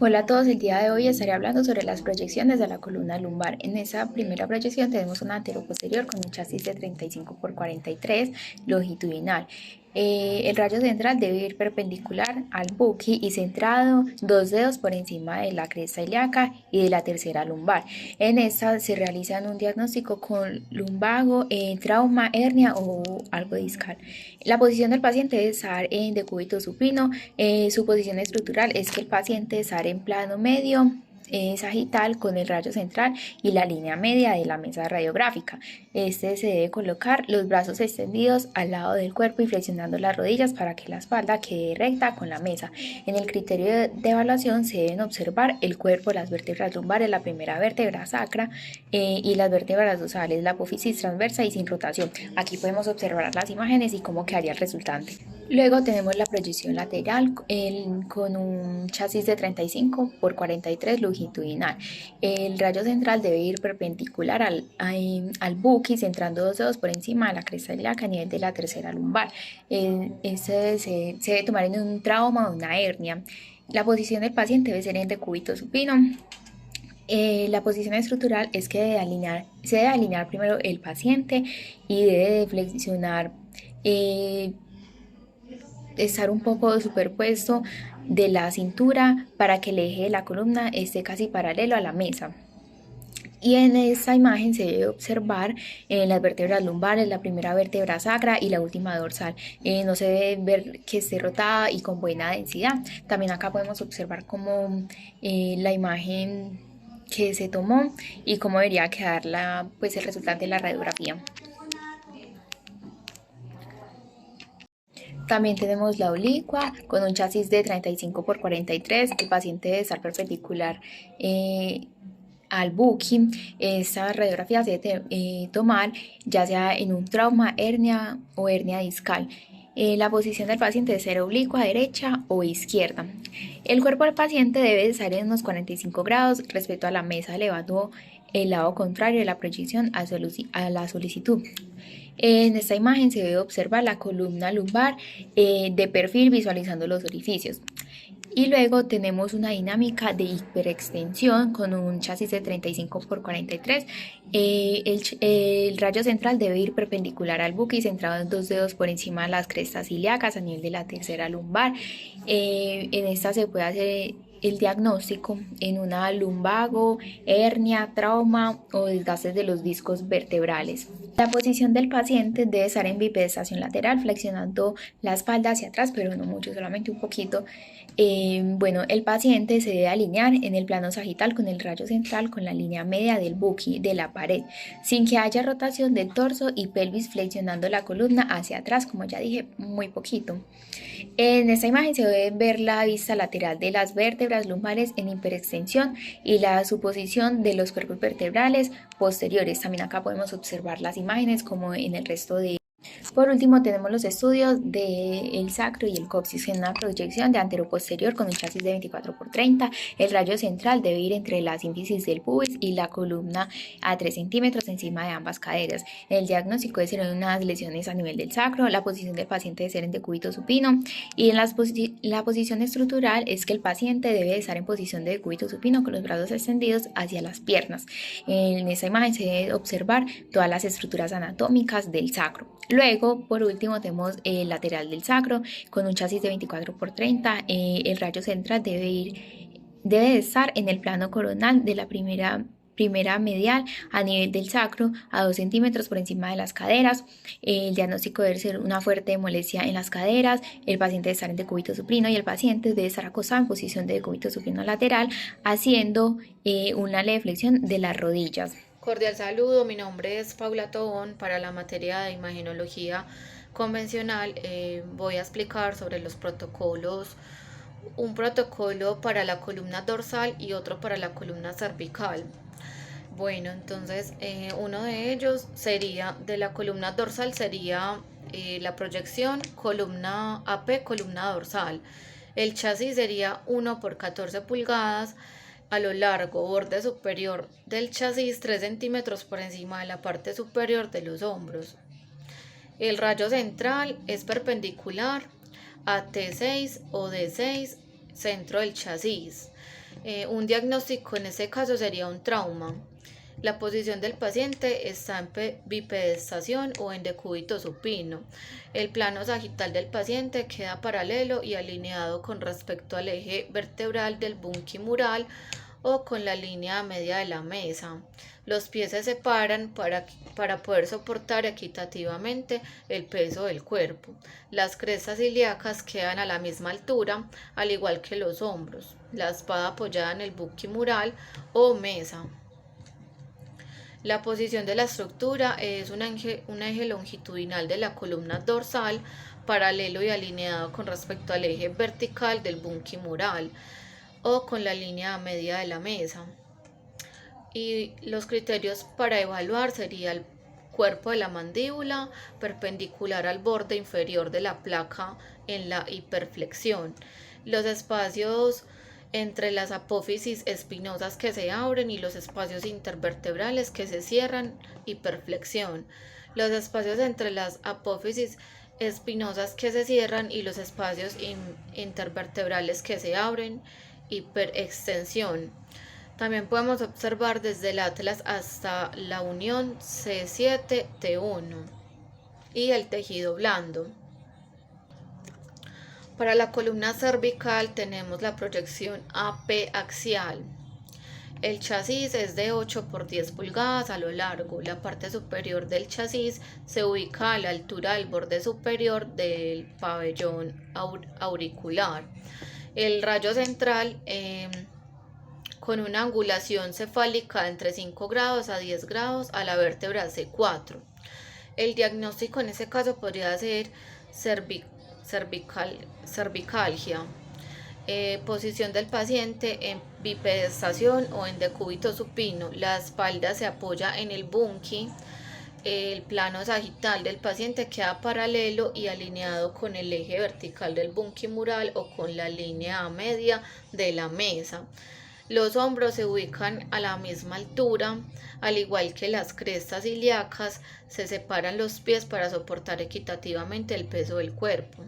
Hola a todos, el día de hoy estaré hablando sobre las proyecciones de la columna lumbar. En esa primera proyección tenemos una anteroposterior con un chasis de 35 por 43 longitudinal. El rayo central debe ir perpendicular al buque y centrado 2 dedos por encima de la cresta ilíaca y de la tercera lumbar. En esta se realiza un diagnóstico con lumbago, trauma, hernia o algo discal. La posición del paciente debe estar en decúbito supino. Su posición estructural es que el paciente estar en plano medio sagital con el rayo central y la línea media de la mesa radiográfica. Este se debe colocar los brazos extendidos al lado del cuerpo y flexionando las rodillas para que la espalda quede recta con la mesa. En el criterio de evaluación se deben observar el cuerpo, las vértebras lumbares, la primera vértebra sacra y las vértebras dorsales, la apófisis transversa y sin rotación. Aquí podemos observar las imágenes y cómo quedaría el resultante. Luego tenemos la proyección lateral con un chasis de 35 por 43 longitudinal. El rayo central debe ir perpendicular al buque, centrando 2 dedos por encima de la cresta ilíaca a nivel de la tercera lumbar. Este se debe tomar en un trauma o una hernia. La posición del paciente debe ser en decúbito supino. La posición estructural es que se debe alinear primero el paciente y debe flexionar, estar un poco superpuesto de la cintura para que el eje de la columna esté casi paralelo a la mesa. Y en esta imagen se debe observar las vértebras lumbares, la primera vértebra sacra y la última dorsal. No se debe ver que esté rotada y con buena densidad. También acá podemos observar cómo la imagen que se tomó y cómo debería quedar pues el resultante de la radiografía. También tenemos la oblicua con un chasis de 35 por 43. El paciente debe estar perpendicular al booking. Esta radiografía se debe tomar ya sea en un trauma, hernia o hernia discal. La posición del paciente debe ser oblicua, derecha o izquierda. El cuerpo del paciente debe estar en unos 45 grados respecto a la mesa, elevando el lado contrario de la proyección a la solicitud. En esta imagen se debe observar la columna lumbar de perfil visualizando los orificios. Y luego tenemos una dinámica de hiperextensión con un chasis de 35 por 43. El rayo central debe ir perpendicular al buque y centrado en 2 dedos por encima de las crestas ilíacas a nivel de la tercera lumbar. En esta se puede hacer el diagnóstico en una lumbago, hernia, trauma o desgastes de los discos vertebrales. La posición del paciente debe estar en bipedestación lateral, flexionando la espalda hacia atrás, pero no mucho, solamente un poquito. Bueno, el paciente se debe alinear en el plano sagital con el rayo central con la línea media del buki de la pared, sin que haya rotación del torso y pelvis, flexionando la columna hacia atrás, como ya dije, muy poquito. En esta imagen se debe ver la vista lateral de las vértebras lumbares en hiperextensión y la suposición de los cuerpos vertebrales posteriores. También acá podemos observar las imágenes como en el resto de... Por último, tenemos los estudios del sacro y el coxis en una proyección de antero-posterior con un chasis de 24 por 30. El rayo central debe ir entre la sínfisis del pubis y la columna a 3 centímetros encima de ambas caderas. El diagnóstico debe ser unas lesiones a nivel del sacro. La posición del paciente debe ser en decúbito supino. Y en la posición estructural es que el paciente debe estar en posición de decúbito supino con los brazos extendidos hacia las piernas. En esta imagen se debe observar todas las estructuras anatómicas del sacro. Luego, por último, tenemos el lateral del sacro con un chasis de 24 por 30. El rayo central debe estar en el plano coronal de la primera medial a nivel del sacro a 2 centímetros por encima de las caderas. El diagnóstico debe ser una fuerte molestia en las caderas. El paciente debe estar en decúbito supino y el paciente debe estar acostado en posición de decúbito supino lateral, haciendo una leve flexión de las rodillas. Cordial saludo, mi nombre es Paula Tobón. Para la materia de imagenología convencional voy a explicar sobre los protocolos, un protocolo para la columna dorsal y otro para la columna cervical. Bueno, entonces uno de ellos sería, de la columna dorsal sería la proyección columna AP, columna dorsal. El chasis sería 1 por 14 pulgadas. A lo largo, borde superior del chasis 3 centímetros por encima de la parte superior de los hombros. El rayo central es perpendicular a T6 o D6, centro del chasis. Un diagnóstico en ese caso sería un trauma. La posición del paciente está en bipedestación o en decúbito supino. El plano sagital del paciente queda paralelo y alineado con respecto al eje vertebral del bunquimural o con la línea media de la mesa. Los pies se separan para poder soportar equitativamente el peso del cuerpo. Las crestas ilíacas quedan a la misma altura, al igual que los hombros. La espada apoyada en el bunquimural o mesa. La posición de la estructura es un eje longitudinal de la columna dorsal, paralelo y alineado con respecto al eje vertical del bunquimural o con la línea media de la mesa. Y los criterios para evaluar sería el cuerpo de la mandíbula perpendicular al borde inferior de la placa en la hiperflexión, los espacios entre las apófisis espinosas que se abren y los espacios intervertebrales que se cierran, hiperflexión, los espacios entre las apófisis espinosas que se cierran y los espacios intervertebrales que se abren, hiperextensión. También podemos observar desde el atlas hasta la unión C7-T1 y el tejido blando. Para la columna cervical tenemos la proyección AP axial. El chasis es de 8 por 10 pulgadas a lo largo. La parte superior del chasis se ubica a la altura del borde superior del pabellón auricular. El rayo central con una angulación cefálica entre 5 grados a 10 grados a la vértebra C4. El diagnóstico en ese caso podría ser cervicalgia. Posición del paciente en bipedestación o en decúbito supino. La espalda se apoya en el bunqui. El plano sagital del paciente queda paralelo y alineado con el eje vertical del bunquimural o con la línea media de la mesa. Los hombros se ubican a la misma altura, al igual que las crestas ilíacas, se separan los pies para soportar equitativamente el peso del cuerpo.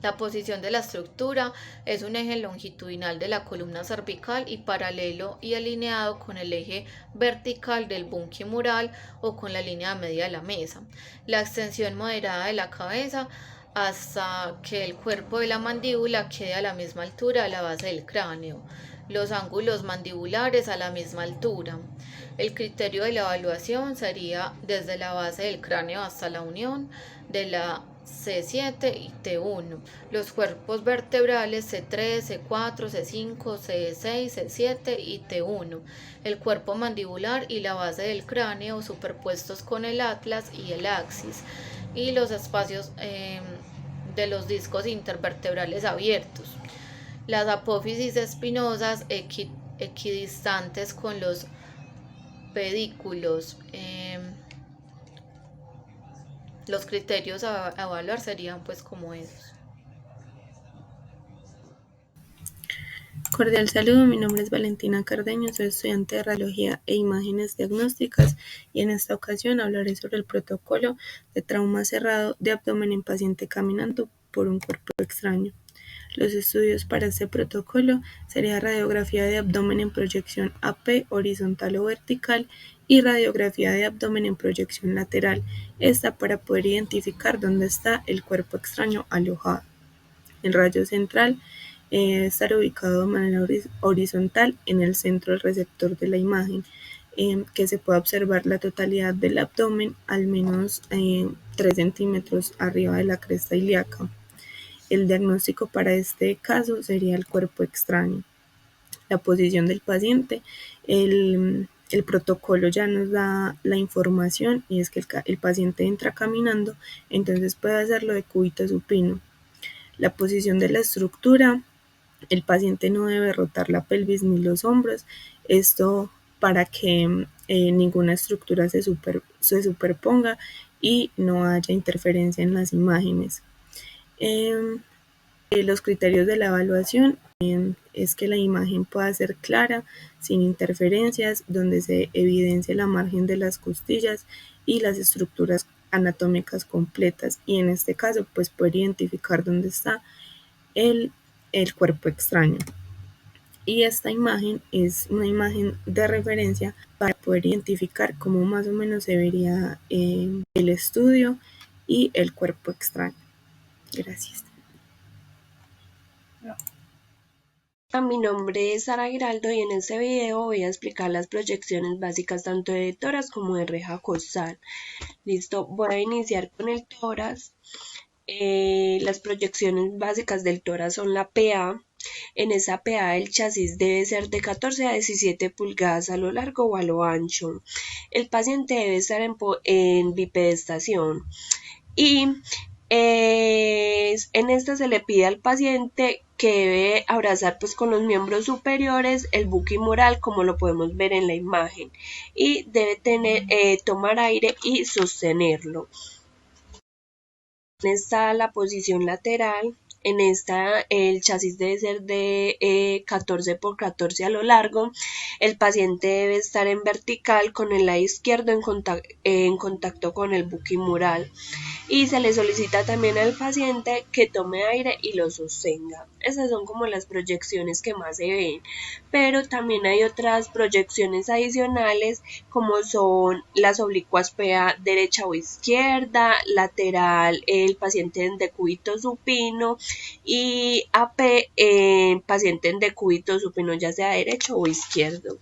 La posición de la estructura es un eje longitudinal de la columna cervical y paralelo y alineado con el eje vertical del bunquimural o con la línea media de la mesa. La extensión moderada de la cabeza hasta que el cuerpo de la mandíbula quede a la misma altura de la base del cráneo. Los ángulos mandibulares a la misma altura. El criterio de la evaluación sería desde la base del cráneo hasta la unión de la C7 y T1, los cuerpos vertebrales C3, C4, C5, C6, C7 y T1, el cuerpo mandibular y la base del cráneo superpuestos con el atlas y el axis, y los espacios de los discos intervertebrales abiertos. Las apófisis espinosas equidistantes con los pedículos. Los criterios a evaluar serían pues como esos. Cordial saludo, mi nombre es Valentina Cardeño, soy estudiante de Radiología e Imágenes Diagnósticas y en esta ocasión hablaré sobre el protocolo de trauma cerrado de abdomen en paciente caminando por un cuerpo extraño. Los estudios para este protocolo sería radiografía de abdomen en proyección AP horizontal o vertical y radiografía de abdomen en proyección lateral, esta para poder identificar dónde está el cuerpo extraño alojado. El rayo central debe estar ubicado de manera horizontal en el centro del receptor de la imagen, que se pueda observar la totalidad del abdomen al menos 3 centímetros arriba de la cresta ilíaca. El diagnóstico para este caso sería el cuerpo extraño. La posición del paciente, el protocolo ya nos da la información y es que el paciente entra caminando, entonces puede hacerlo de cúbito supino. La posición de la estructura, el paciente no debe rotar la pelvis ni los hombros, esto para que ninguna estructura se superponga y no haya interferencia en las imágenes. Los criterios de la evaluación es que la imagen pueda ser clara, sin interferencias, donde se evidencie la margen de las costillas y las estructuras anatómicas completas, y en este caso pues poder identificar dónde está el cuerpo extraño. y esta imagen es una imagen de referencia para poder identificar cómo más o menos se vería el estudio y el cuerpo extraño. Gracias. Mi nombre es Sara Giraldo y en este video voy a explicar las proyecciones básicas tanto de tórax como de reja costal. Listo, voy a iniciar con el tórax. Las proyecciones básicas del tórax son la PA. En esa PA el chasis debe ser de 14 a 17 pulgadas a lo largo o a lo ancho. El paciente debe estar en bipedestación y en esta se le pide al paciente que debe abrazar pues con los miembros superiores el buquimural como lo podemos ver en la imagen y debe tomar aire y sostenerlo. Está la posición lateral. En esta el chasis debe ser de 14 por 14 a lo largo. El paciente debe estar en vertical con el lado izquierdo en contacto con el buquimural. Y se le solicita también al paciente que tome aire y lo sostenga. Esas son como las proyecciones que más se ven, pero también hay otras proyecciones adicionales como son las oblicuas PA derecha o izquierda, lateral el paciente en decúbito supino y AP paciente en decúbito supino ya sea derecho o izquierdo.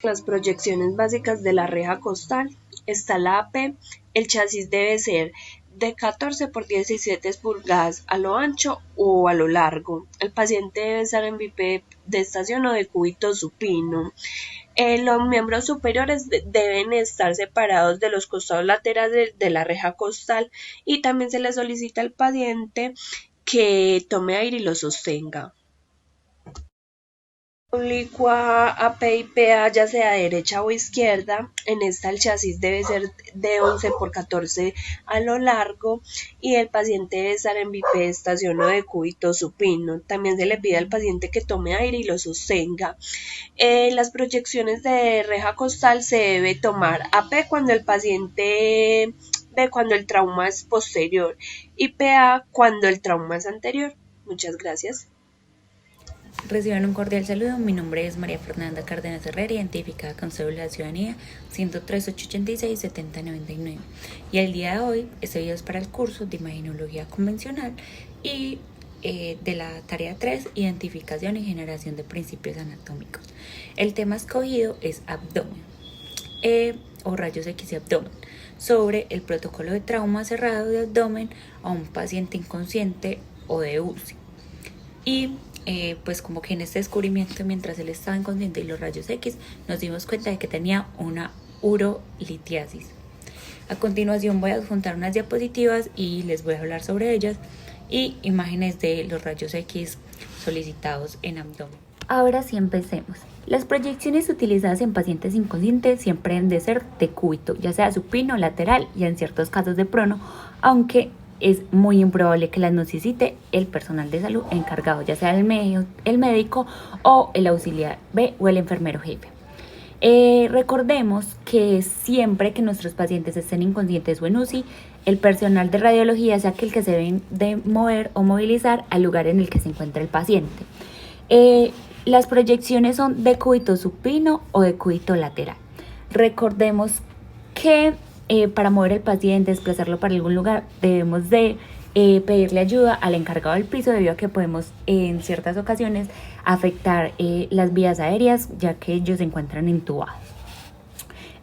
Las proyecciones básicas de la reja costal. Está la AP, el chasis debe ser de 14 por 17 pulgadas a lo ancho o a lo largo. El paciente debe estar en bipedestación o decúbito supino. Los miembros superiores deben estar separados de los costados laterales de la reja costal y también se le solicita al paciente que tome aire y lo sostenga. Oblicua AP y PA ya sea derecha o izquierda. En esta el chasis debe ser de 11 por 14 a lo largo y el paciente debe estar en bipedestación o decúbito supino. También se le pide al paciente que tome aire y lo sostenga. Las proyecciones de reja costal se debe tomar AP cuando el paciente ve cuando el trauma es posterior y PA cuando el trauma es anterior. Muchas gracias. Reciban un cordial saludo. Mi nombre es María Fernanda Cárdenas Herrera, identificada con cédula de ciudadanía 103-886-7099. Y el día de hoy este video es para el curso de imagenología convencional y de la tarea 3, identificación y generación de principios anatómicos. El tema escogido es abdomen o rayos X de abdomen, sobre el protocolo de trauma cerrado de abdomen a un paciente inconsciente o de UCI. Y pues como que en este descubrimiento, mientras él estaba inconsciente y los rayos X, nos dimos cuenta de que tenía una urolitiasis. A continuación voy a adjuntar unas diapositivas y les voy a hablar sobre ellas y imágenes de los rayos X solicitados en abdomen. Ahora sí, empecemos. Las proyecciones utilizadas en pacientes inconscientes siempre deben de ser de cúbito, ya sea supino, lateral y en ciertos casos de prono, aunque es muy improbable que las necesite el personal de salud encargado, ya sea el médico o el auxiliar B o el enfermero jefe. Recordemos que siempre que nuestros pacientes estén inconscientes o en UCI, el personal de radiología sea aquel que se debe de mover o movilizar al lugar en el que se encuentra el paciente. Las proyecciones son de cúbito supino o de cúbito lateral. Recordemos que para mover al paciente, desplazarlo para algún lugar, debemos de pedirle ayuda al encargado del piso, debido a que podemos en ciertas ocasiones afectar las vías aéreas, ya que ellos se encuentran entubados.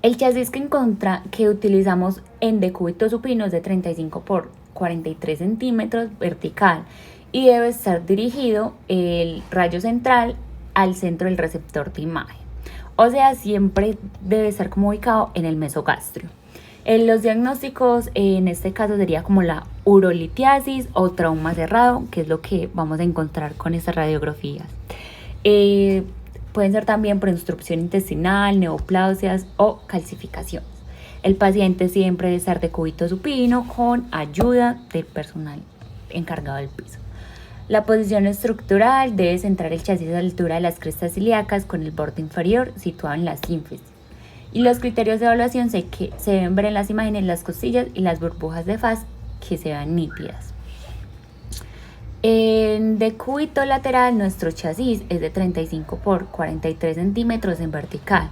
El chasis que utilizamos en decúbito supino es de 35 por 43 centímetros vertical y debe estar dirigido el rayo central al centro del receptor de imagen. O sea, siempre debe estar como ubicado en el mesogastrio. Los diagnósticos en este caso sería como la urolitiasis o trauma cerrado, que es lo que vamos a encontrar con estas radiografías. Pueden ser también por obstrucción intestinal, neoplasias o calcificaciones. El paciente siempre debe estar de cúbito supino con ayuda del personal encargado del piso. La posición estructural debe centrar el chasis a la altura de las crestas ilíacas con el borde inferior situado en la sínfisis. Y los criterios de evaluación se deben ver en las imágenes, las costillas y las burbujas de faz que se vean nítidas. En decúbito lateral, nuestro chasis es de 35 por 43 centímetros en vertical,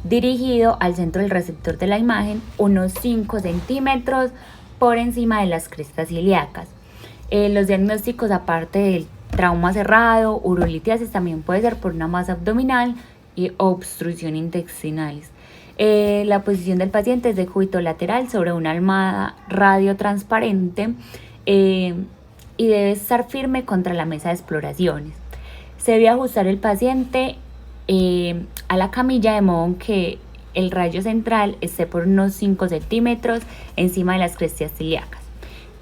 dirigido al centro del receptor de la imagen, unos 5 centímetros por encima de las crestas ilíacas. Los diagnósticos, aparte del trauma cerrado, urolitiasis, también puede ser por una masa abdominal y obstrucción intestinales. La posición del paciente es de decúbito lateral sobre una almohada radiotransparente y debe estar firme contra la mesa de exploraciones. Se debe ajustar el paciente a la camilla de modo que el rayo central esté por unos 5 centímetros encima de las crestas ilíacas.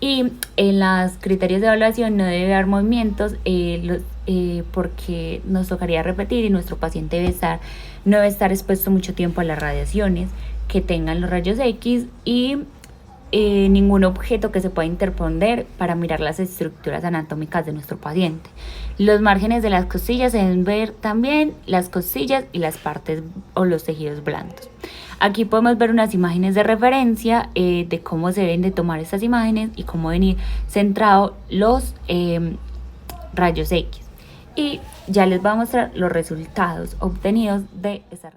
Y en los criterios de evaluación no debe haber movimientos porque nos tocaría repetir y nuestro paciente no debe estar expuesto mucho tiempo a las radiaciones que tengan los rayos X y ningún objeto que se pueda interponer para mirar las estructuras anatómicas de nuestro paciente. Los márgenes de las costillas se deben ver también, las costillas y las partes o los tejidos blandos. Aquí podemos ver unas imágenes de referencia de cómo se deben de tomar estas imágenes y cómo deben ir centrados los rayos X. Y ya les voy a mostrar los resultados obtenidos de esta